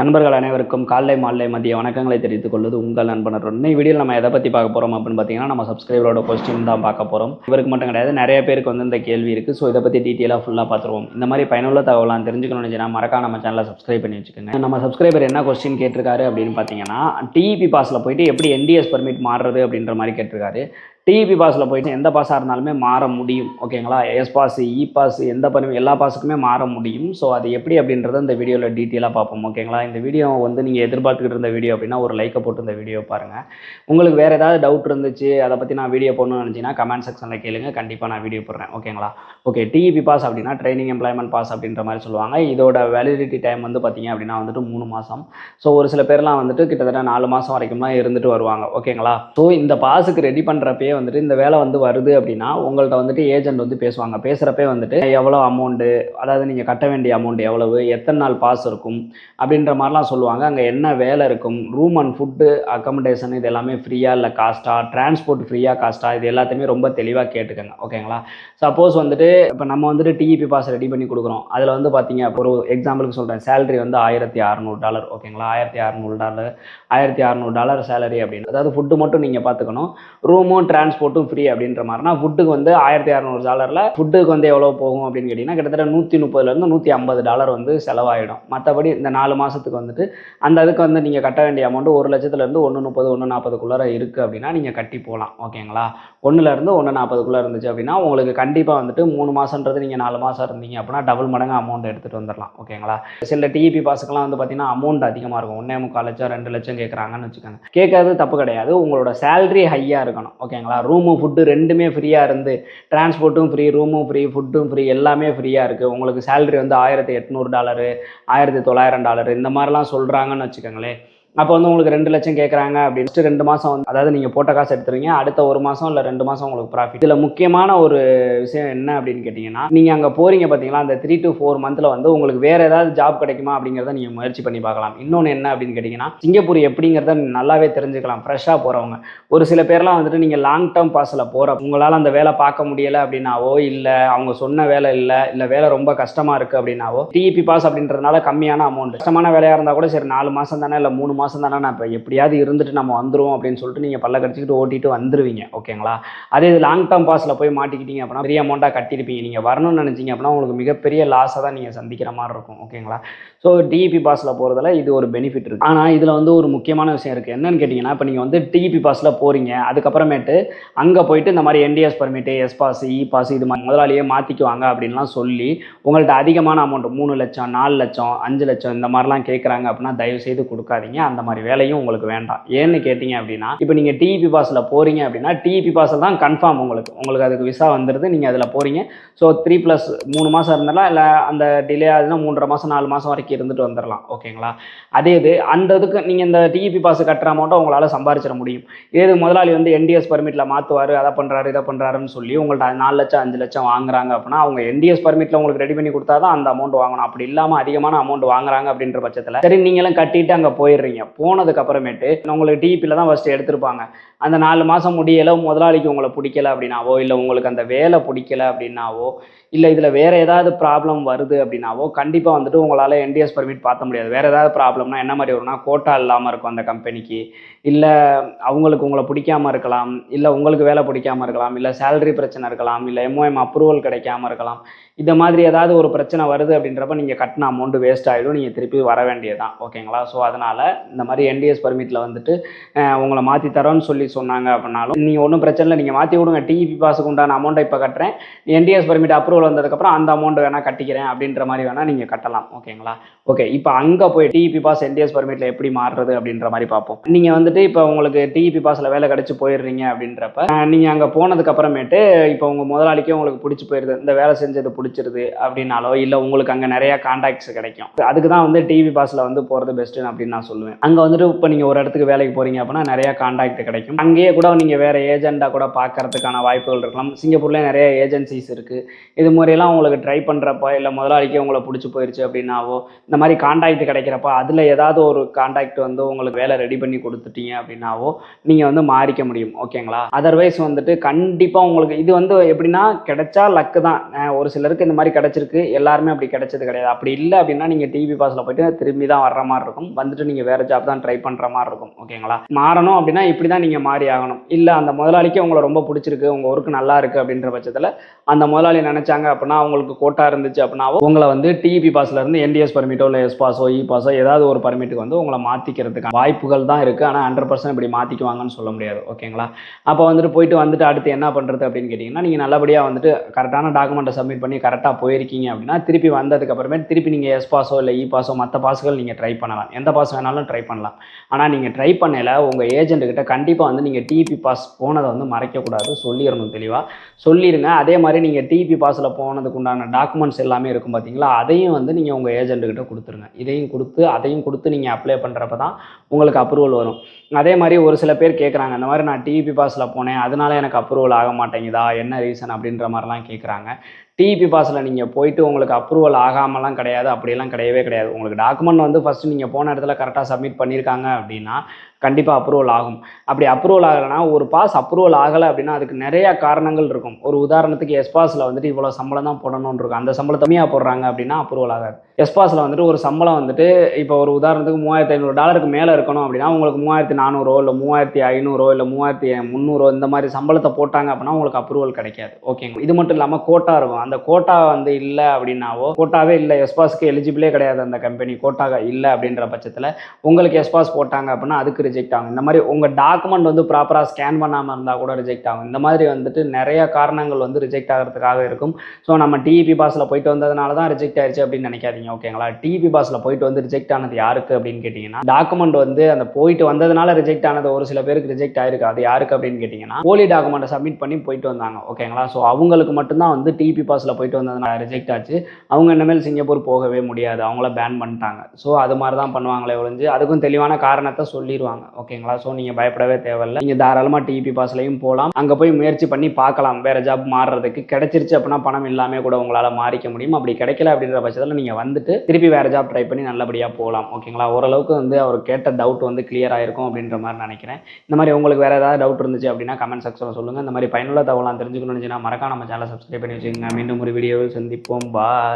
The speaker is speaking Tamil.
நண்பர்கள் அனைவருக்கும் காலை மாலை மதிய வணக்கங்களை தெரிவித்துக் கொள்வது உங்கள் நண்பனர். இன்னைக்கு வீடியோவில் நம்ம எதை பற்றி பார்க்க போகிறோம் அப்படின்னு பார்த்தீங்கன்னா, நம்ம சப்ஸ்கிரைபரோட கொஸ்டின் தான் பார்க்க போகிறோம். இவருக்கு மட்டும் கிடையாது, நிறைய பேருக்கு வந்து இந்த கேள்வி இருக்குது. ஸோ இதை பற்றி டீட்டெயிலாக ஃபுல்லாக பார்த்துருவோம். இந்த மாதிரி பயனுள்ள தகவலாம் தெரிஞ்சுக்கணும்னு நினச்சினா மறக்காம நம்ம சேனலை சப்ஸ்கிரைப் பண்ணி வச்சுக்கோங்க. நம்ம சப்ஸ்கிரைபர் என்ன கொஸ்டின் கேட்டிருக்காரு அப்படின்னு பார்த்தீங்கன்னா, டிஇபி பாஸில் போயிட்டு எப்படி என்டிஎஸ் பர்மிட் மாறுறது அப்படின்ற மாதிரி கேட்டிருக்காரு. டிஇபி பாஸில் போயிட்டு எந்த பாஸாக இருந்தாலுமே மாற முடியும், ஓகேங்களா? எஸ் பாஸ், இ பாஸ், எந்த பர்மிட் எல்லா பாஸுக்குமே மாற முடியும். ஸோ அது எப்படி அப்படின்றத இந்த வீடியோவில் டீட்டெயிலாக பார்ப்போம், ஓகேங்களா? இந்த வீடியோ வந்து நீங்கள் எதிர்பார்த்துக்கிட்டு இருந்த வீடியோ அப்படின்னா ஒரு லைக்கை போட்டு இந்த வீடியோ பாருங்கள். உங்களுக்கு வேறு ஏதாவது டவுட் இருந்துச்சு, அதை பற்றி நான் வீடியோ போடணும்னு நினச்சிங்கன்னா கமெண்ட் செக்ஷனில் கேளுங்க, கண்டிப்பாக நான் வீடியோ போடுறேன், ஓகேங்களா? ஓகே, டிஇபி பாஸ் அப்படின்னா ட்ரைனிங் எம்ப்ளாய்மெண்ட் பாஸ் அப்படின்ற மாதிரி சொல்லுவாங்க. இதோட வேலிடிட்டி டைம் வந்து பார்த்தீங்க அப்படின்னா வந்துட்டு 3 மாதம். ஸோ ஒரு சில பேர்லாம் வந்துட்டு கிட்டத்தட்ட 4 மாதம் வரைக்கும்லாம் இருந்துட்டு வருவாங்க, ஓகேங்களா? ஸோ இந்த பாஸுக்கு ரெடி பண்ணுறப்பே வந்துட்டு இந்த வேலை வந்து வருது அப்படின்னா உங்கள்கிட்ட வந்துட்டு ஏஜென்ட் வந்து பேசுவாங்க. பேசுகிறப்பே வந்துட்டு எவ்வளோ அமௌண்ட்டு, அதாவது நீங்கள் கட்ட வேண்டிய அமௌண்ட் எவ்வளவு, எத்தனை நாள் பாஸ் இருக்கும் அப்படின்ற மாதிரிலாம் சொல்லுவாங்க. அங்கே என்ன வேலை இருக்கும், ரூம் அண்ட் ஃபுட்டு அக்கமடேஷன் இது எல்லாமே ஃப்ரீயாக இல்லை காஸ்ட்டாக, டிரான்ஸ்போர்ட் ஃப்ரீயாக காஸ்ட்டாக, இது எல்லாத்தையுமே ரொம்ப தெளிவாக கேட்டுக்கோங்க, ஓகேங்களா? சப்போஸ் வந்துட்டு இப்போ நம்ம வந்துட்டு டிஇபி பாஸ் ரெடி பண்ணி கொடுக்குறோம். அதில் வந்து பார்த்தீங்க, ஒரு எக்ஸாம்பிளுக்கு சொல்கிறேன், சேலரி வந்து $1600, ஓகேங்களா? $1600 $1600 சேலரி அப்படின்னு, அதாவது ஃபுட்டு மட்டும் நீங்கள் பார்த்துக்கணும், ரூமும் டிரான்ஸ்போர்ட்டும் ஃப்ரீ அப்படின்ற மாதிரினா ஃபுட்டுக்கு வந்து $1600 ஃபுட்டுக்கு வந்து எவ்வளோ போகும் அப்படின்னு கேட்டிங்கன்னா கிட்டத்தட்ட $130 $150 வந்து செலவாயிடும். மற்றபடி இந்த 4 மாதத்துக்கு வந்துட்டு அந்த அதுக்கு வந்து நீங்கள் கட்ட வேண்டிய அமௌண்ட் 1,00,000 130 140 இருக்குது அப்படின்னா நீங்கள் கட்டி போகலாம், ஓகேங்களா? 1 140 இருந்துச்சு அப்படின்னா உங்களுக்கு கண்டிப்பாக வந்துட்டு 3 மாதன்றது நீங்கள் 4 மாதம் இருந்தீங்க அப்படின்னா டபுள் மடங்கு அமௌண்ட் எடுத்துகிட்டு வந்துடலாம், ஓகேங்களா? சில டிஇபி பாஸுக்கெல்லாம் வந்து பார்த்தீங்கன்னா அமௌண்ட் அதிகமாக இருக்கும். 1.25 லட்சம் 2 லட்சம் கேட்குறாங்கன்னு வச்சுக்கோங்க. கேட்கறது தப்பு கிடையாது, உங்களோட சேலரி ஹையாக இருக்கணும், ஓகேங்களா? ரூமு ஃபுட்டு ரெண்டுமே ஃப்ரீயாக இருந்து, டிரான்ஸ்போர்ட்டும் ஃப்ரீ, ரூமும் ஃப்ரீ, ஃபுட்டும் ஃப்ரீ, எல்லாமே ஃப்ரீயாக இருக்குது. உங்களுக்கு சேலரி வந்து $1800 $1900 இந்த மாதிரிலாம் சொல்கிறாங்கன்னு வச்சுக்கோங்களேன். அப்போ வந்து உங்களுக்கு 2 லட்சம் கேட்குறாங்க அப்படின்னு 2 மாதம் வந்து, அதாவது நீங்கள் போட்ட காசு எடுத்துருவீங்க, அடுத்த 1 மாதம் இல்லை 2 மாதம் உங்களுக்கு ப்ராஃபிட். இதில் முக்கியமான ஒரு விஷயம் என்ன அப்படின்னு கேட்டிங்கன்னா, நீங்கள் அங்கே போகிறீங்க பார்த்தீங்களா, அந்த 3 to 4 மந்தில் வந்து உங்களுக்கு வேறு ஏதாவது ஜாப் கிடைக்குமா அப்படிங்கிறத நீங்கள் முயற்சி பண்ணி பார்க்கலாம். இன்னொன்று என்ன அப்படின்னு கேட்டிங்கன்னா, சிங்கப்பூர் எப்படிங்கிறத நல்லாவே தெரிஞ்சுக்கலாம் ஃப்ரெஷ்ஷாக போகிறவங்க. ஒரு சில பேர்லாம் வந்துட்டு நீங்கள் லாங் டேர்ம் பாஸில் போகிற உங்களால் அந்த வேலை பார்க்க முடியலை அப்படின்னாவோ, இல்லை அவங்க சொன்ன வேலை இல்லை வேலை ரொம்ப கஷ்டமாக இருக்குது அப்படின்னாவோ, டிஇபி பாஸ் அப்படின்றதுனால கம்மியான அமௌண்ட், கஷ்டமான வேலையாக இருந்தால் கூட சரி 4 மாதம் தானே இல்லை 3 மாதம் தானே, நான் இப்போ எப்படியாவது இருந்துட்டு நம்ம வந்துடுவோம் அப்படின்னு சொல்லிட்டு நீங்கள் பல்ல கடிச்சிக்கிட்டு ஓட்டிட்டு வந்துடுவீங்க, ஓகேங்களா? அதே இது லாங் டேர்ம் பாஸில் போய் மாட்டிக்கிட்டீங்க அப்படின்னா பெரிய அமௌண்ட்டாக கட்டியிருப்பீங்க, நீங்கள் வரணும்னு நினச்சிங்க அப்படின்னா உங்களுக்கு மிகப்பெரிய லாஸை தான் நீங்கள் சந்திக்கிற மாதிரி இருக்கும், ஓகேங்களா? ஸோ டிஇபி பாஸில் போகிறதுல இது ஒரு பெனிஃபிட் இருக்குது. ஆனால் இதில் வந்து ஒரு முக்கியமான விஷயம் இருக்குது. என்னன்னு கேட்டிங்கன்னா, இப்போ நீங்கள் வந்து டிஇபி பாஸில் போகிறீங்க, அதுக்கப்புறமேட்டு அங்கே போயிட்டு இந்த மாதிரி NTS permit, S pass, e pass இது மாதிரி முதலாளியே மாற்றிக்குவாங்க அப்படின்லாம் சொல்லி உங்கள்கிட்ட அதிகமான அமௌண்ட் 3 லட்சம் 4 லட்சம் 5 லட்சம் இந்த மாதிரிலாம் கேட்குறாங்க அப்படின்னா தயவு செய்து கொடுக்காதீங்க. அந்த மாதிரி வேலையும் உங்களுக்கு வேண்டாம். ஏன்னு கேட்டிங்க அப்படின்னா, இப்போ நீங்கள் டிஇபி பாஸில் போகிறீங்க அப்படின்னா டிஇபி பாஸில் தான் கன்ஃபார்ம் உங்களுக்கு அதுக்கு விசா வந்துடுது, நீங்கள் அதில் போகிறீங்க. ஸோ 3 மாதம் இருந்தலாம், இல்லை அந்த டிலே ஆகுதுன்னா 3.5 மாதம் 4 மாதம் வரைக்கும் இருந்துட்டு வந்துடலாம், ஓகேங்களா? அதே இது அந்த இதுக்கு நீங்கள் இந்த டிஇபி பாஸ் கட்டுற அமௌண்ட்டை உங்களால் சம்பாதிச்சிட முடியும். ஏது முதலாளி வந்து என்டிஎஸ் பர்மிட்டில் மாற்றுவார், அதை பண்ணுறாரு இதை பண்ணுறாருன்னு சொல்லி உங்கள்கிட்ட 4 லட்சம் 5 லட்சம் வாங்குறாங்க அப்படின்னா அவங்க என்டிஎஸ் பர்மிட்டில் உங்களுக்கு ரெடி பண்ணி கொடுத்தா தான் அந்த அமௌண்ட் வாங்கணும். அப்படி இல்லாமல் அதிகமான அமௌண்ட் வாங்குறாங்க அப்படின்ற பட்சத்தில் சரி நீங்களும் கட்டிட்டு அங்கே போயிடுறீங்க. போனதுக்கு அப்புறமேட்டு உங்களுக்கு டிஇபியில் தான் ஃபஸ்ட்டு எடுத்திருப்பாங்க. அந்த 4 மாதம் முடியலை, முதலாளிக்கு உங்களை பிடிக்கல அப்படின்னாவோ, இல்லை உங்களுக்கு அந்த வேலை பிடிக்கல அப்படின்னாவோ, இல்லை இதில் வேறு ஏதாவது ப்ராப்ளம் வருது அப்படின்னாவோ கண்டிப்பாக வந்துட்டு உங்களால் என்டிஎஸ் பர்மிட் பார்த்த முடியாது. வேறு ஏதாவது ப்ராப்ளம்னா என்ன மாதிரி வரும்னா, கோட்டா இல்லாமல் இருக்கும் அந்த கம்பெனிக்கு, இல்லை அவங்களுக்கு உங்களை பிடிக்காமல் இருக்கலாம், இல்லை உங்களுக்கு வேலை பிடிக்காமல் இருக்கலாம், இல்லை சேலரி பிரச்சனை இருக்கலாம், இல்லை எம்ஓஎம் அப்ரூவல் கிடைக்காமல் இருக்கலாம். இந்த மாதிரி ஏதாவது ஒரு பிரச்சனை வருது அப்படின்றப்ப நீங்கள் கட்டின அமௌண்ட்டு வேஸ்ட் ஆகிடும், நீங்கள் திருப்பி வர வேண்டியதுதான், ஓகேங்களா? ஸோ அதனால் இந்த மாதிரி என்டிஎஸ் பர்மிட்டில் வந்துட்டு உங்களை மாற்றி தரோன்னு சொல்லி சொன்னாங்க அப்படின்னாலும் நீங்கள் ஒன்றும் பிரச்சனை இல்லை, நீங்கள் மாற்றி விடுங்க, டிஇபி பாஸுக்கு உண்டான அமௌண்ட்டை இப்போ கட்டுறேன், என்டிஎஸ் பர்மிட் அப்ரூவல் வந்ததுக்கப்புறம் அந்த அமௌண்ட் வேணால் கட்டிக்கிறேன் அப்படின்ற மாதிரி வேணால் நீங்கள் கட்டலாம், ஓகேங்களா? ஓகே, இப்போ அங்கே போய் டிஇபி பாஸ் என்டிஎஸ் பர்மிட்டில் எப்படி மாறுறது அப்படின்ற மாதிரி பார்ப்போம். நீங்கள் வந்துட்டு இப்போ உங்களுக்கு டிஇபி பாஸில் வேலை கிடச்சி போயிடுறீங்க அப்படின்றப்ப நீங்கள் அங்கே போனதுக்கு அப்புறமேட்டு இப்போ உங்கள் முதலாளிக்கே உங்களுக்கு பிடிச்சி போயிடுது, இந்த வேலை செஞ்சது பிடிச்சிருது அப்படின்னாலோ, இல்லை உங்களுக்கு அங்கே நிறையா கான்டாக்ட்ஸ் கிடைக்கும், அதுக்கு தான் வந்து டிஇபி பாஸில் வந்து போகிறது பெஸ்ட்டுன்னு அப்படின்னு நான் சொல்லுவேன். அங்கே வந்துட்டு இப்போ நீங்கள் ஒரு இடத்துக்கு வேலைக்கு போகிறீங்க அப்படின்னா நிறையா கான்டாக்ட் கிடைக்கும். அங்கேயே கூட நீங்கள் வேறு ஏஜெண்டாக கூட பார்க்கறதுக்கான வாய்ப்புகள் இருக்கலாம். சிங்கப்பூர்லேயே நிறைய ஏஜென்சிஸ் இருக்குது. இது முறையெல்லாம் உங்களுக்கு ட்ரை பண்ணுறப்ப இல்லை முதலாளிக்கே உங்களை பிடிச்சி போயிடுச்சு அப்படின்னாவோ இந்த மாதிரி கான்டாக்ட் கிடைக்கிறப்ப அதில் ஏதாவது ஒரு கான்டாக்ட் வந்து உங்களுக்கு வேலை ரெடி பண்ணி கொடுத்துட்டீங்க அப்படின்னாவோ நீங்கள் வந்து மாறிக்க முடியும். ஓகேங்களா? அதர்வைஸ் வந்துட்டு கண்டிப்பாக உங்களுக்கு இது வந்து எப்படின்னா கிடைச்சா லக்கு தான். ஒரு சிலருக்கு இந்த மாதிரி கிடைச்சிருக்கு, எல்லாருமே அப்படி கிடைச்சது கிடையாது. அப்படி இல்லை அப்படின்னா நீங்கள் டிபி பாஸில் போயிட்டு திரும்பி தான் வர்ற மாதிரி இருக்கும். வந்துட்டு நீங்கள் வேறு ஜாப் தான் ட்ரை பண்ணுற மாதிரி இருக்கும். ஓகேங்களா? மாறணும் அப்படின்னா இப்படி தான் நீங்கள் மாறி ஆகணும். இல்லை அந்த முதலாளிக்கு உங்களை ரொம்ப பிடிச்சிருக்கு, உங்கள் ஒர்க்கு நல்லா இருக்குது அப்படின்ற பட்சத்தில் அந்த முதலாளி நினைச்சாங்க அப்படின்னா அவங்களுக்கு கோட்டா இருந்துச்சு அப்படின்னாவோ உங்களை வந்து டிபி பாஸ்ல இருந்து என்டிஎஸ் பர்மிட்டோ இல்லை எஸ் பாஸோ இ பாஸோ ஏதாவது ஒரு பர்மிட்டுக்கு வந்து உங்களை மாற்றிக்கிறதுக்கு வாய்ப்புகள் தான் இருக்குது. ஆனால் 100% இப்படி மாற்றிக்குவாங்கன்னு சொல்ல முடியாது. ஓகேங்களா? அப்போ வந்துட்டு போயிட்டு அடுத்து என்ன பண்ணுறது அப்படின்னு கேட்டிங்கன்னா நீங்கள் நல்லபடியாக வந்துட்டு கரெக்டான டாக்குமெண்ட்டை சப்மிட் பண்ணி கரெக்டாக போயிருக்கீங்க அப்படின்னா திருப்பி வந்ததுக்கு அப்புறமே திருப்பி நீங்கள் எஸ் பாஸோ இல்லை இ பாஸோ மற்ற பாஸுகள் நீங்கள் ட்ரை பண்ணலாம். எந்த பாஸ் வேணாலும் ட்ரை பண்ணலாம். ஆனால் நீங்கள் ட்ரை பண்ணல உங்கள் ஏஜென்ட்டுக்கிட்ட கண்டிப்பாக வந்து நீங்கள் டிபி பாஸ் போனதை வந்து மறைக்கக்கூடாது, சொல்லிடணும். தெளிவாக சொல்லிடுங்க. அதே மாதிரி நீங்கள் டிபி பாஸில் போனதுக்கு உண்டான டாக்குமெண்ட்ஸ் எல்லாமே இருக்கும் பார்த்தீங்களா, அதையும் வந்து நீங்கள் உங்கள் ஏஜென்ட்டுக்கிட்ட கொடுத்துருங்க. அதையும் கொடுத்து நீங்கள் அப்ளை பண்ணுறப்ப தான் உங்களுக்கு அப்ரூவல் வரும். அதே மாதிரி ஒரு சில பேர் கேட்குறாங்க, இந்த மாதிரி நான் டிபி பாஸில் போனேன் அதனால எனக்கு அப்ரூவல் ஆக மாட்டேங்குதா, என்ன ரீசன் அப்படின்ற மாதிரிலாம் கேட்குறாங்க. டிபி பாஸில் நீங்கள் போயிட்டு உங்களுக்கு அப்ரூவல் ஆகாமலாம் கிடையாது, அப்படியெல்லாம் கிடையவே கிடையாது. உங்களுக்கு டாக்குமெண்ட் வந்து ஃபஸ்ட்டு நீங்கள் போன இடத்துல கரெக்டாக சப்மிட் பண்ணியிருக்காங்க அப்படின்னா கண்டிப்பாக அப்ரூவல் ஆகும். அப்படி அப்ரூவல் ஆகலைன்னா ஒரு பாஸ் அப்ரூவல் ஆகலை அப்படின்னா அதுக்கு நிறையா காரணங்கள் இருக்கும். ஒரு உதாரணத்துக்கு எஸ் பாஸில் வந்துட்டு இவ்வளோ சம்பளம் தான் போடணும்னு இருக்கும். அந்த சம்பளத்தை கம்மியாக போடுறாங்க அப்படின்னா அப்ரூவல் ஆகாது. எஸ் பாஸில் வந்துட்டு ஒரு சம்பளம் வந்துட்டு இப்போ ஒரு உதாரணத்துக்கு $3500 மேலே இருக்கணும் அப்படின்னா உங்களுக்கு 3400 இல்லை 3500 இல்லை 3300 இந்த மாதிரி சம்பளத்தை போட்டாங்க அப்படின்னா உங்களுக்கு அப்ரூவல் கிடைக்காது. ஓகேங்க. இது மட்டும் இல்லாமல் கோட்டா இருக்கும். அந்த கோட்டா வந்து இல்லை அப்படின்னாவோ கோட்டாவே இல்லை, எஸ் பாஸ்க்கு எலிஜிபிளே கிடையாது அந்த கம்பெனி, கோட்டா இல்லை அப்படின்ற பட்சத்தில் உங்களுக்கு எஸ் பாஸ் போட்டாங்க அப்படின்னா அதுக்கு ரிஜெக்ட் ஆகும். இந்த மாதிரி உங்கள் டாக்குமெண்ட் வந்து ப்ராப்பராக ஸ்கேன் பண்ணாமல் இருந்தால் கூட ரிஜெக்ட் ஆகும். இந்த மாதிரி வந்துட்டு நிறைய காரணங்கள் வந்து ரிஜெக்ட் ஆகிறதுக்காக இருக்கும். ஸோ நம்ம டிபி பாஸில் போயிட்டு வந்ததுனால தான் ரிஜெக்ட் ஆயிடுச்சு அப்படின்னு நினைக்காதீங்க. ஓகேங்களா? டிபி பாஸில் போயிட்டு வந்து ரிஜெக்ட் ஆனது யாருக்கு அப்படின்னு கேட்டிங்கன்னா டாக்குமெண்ட் வந்து அந்த போயிட்டு வந்ததுனால ரிஜெக்ட் ஆனது ஒரு சில பேருக்கு ரிஜெக்ட் ஆயிருக்கு. அது யாருக்கு அப்படின்னு கேட்டிங்கன்னா போலி டாக்குமெண்ட்டை சப்மிட் பண்ணி போயிட்டு வந்தாங்க. ஓகேங்களா? ஸோ அவங்களுக்கு மட்டும்தான் வந்து டிபி பாஸில் போயிட்டு வந்ததுனால ரிஜெக்ட் ஆச்சு. அவங்க இனிமேல் சிங்கப்பூர் போகவே முடியாது, அவங்கள பேன் பண்ணிட்டாங்க. ஸோ அது மாதிரி தான் பண்ணுவாங்களே ஒழிஞ்சு அதுக்கும் தெளிவான காரணத்தை சொல்லிடுவாங்க. ஓகேங்களா? ஸோ நீங்கள் பயப்படவே தேவையில்லை. நீங்கள் தாராளமாக டிபி பாஸ்லையும் போகலாம். அங்கே போய் முயற்சி பண்ணி பார்க்கலாம் வேறு ஜாப் மாறுறதுக்கு. கிடைச்சிருச்சு அப்படின்னா பணம் இல்லாமல் கூட உங்களால் மாறிக்க முடியும். அப்படி கிடைக்கல அப்படின்ற பட்சத்தில் நீங்கள் வந்துட்டு திருப்பி வேறு ஜாப் ட்ரை பண்ணி நல்லபடியாக போகலாம். ஓகேங்களா? ஓரளவுக்கு வந்து அவர் கேட்ட டவுட் வந்து கிளியர் ஆகிருக்கும் அப்படின்ற மாதிரி நினைக்கிறேன். இந்த மாதிரி உங்களுக்கு வேறு ஏதாவது டவுட் இருந்துச்சு அப்படின்னா கமெண்ட் செக்ஷனில் சொல்லுங்கள். இந்த மாதிரி பயனுள்ள தகவலாம் தெரிஞ்சுக்கணும்னு நினச்சின்னா மறக்காம நம்ம சேனலை சப்ஸ்கிரைப் பண்ணி வச்சுக்கோங்க. மீண்டும் ஒரு வீடியோவில் சந்திப்போம். பாய்.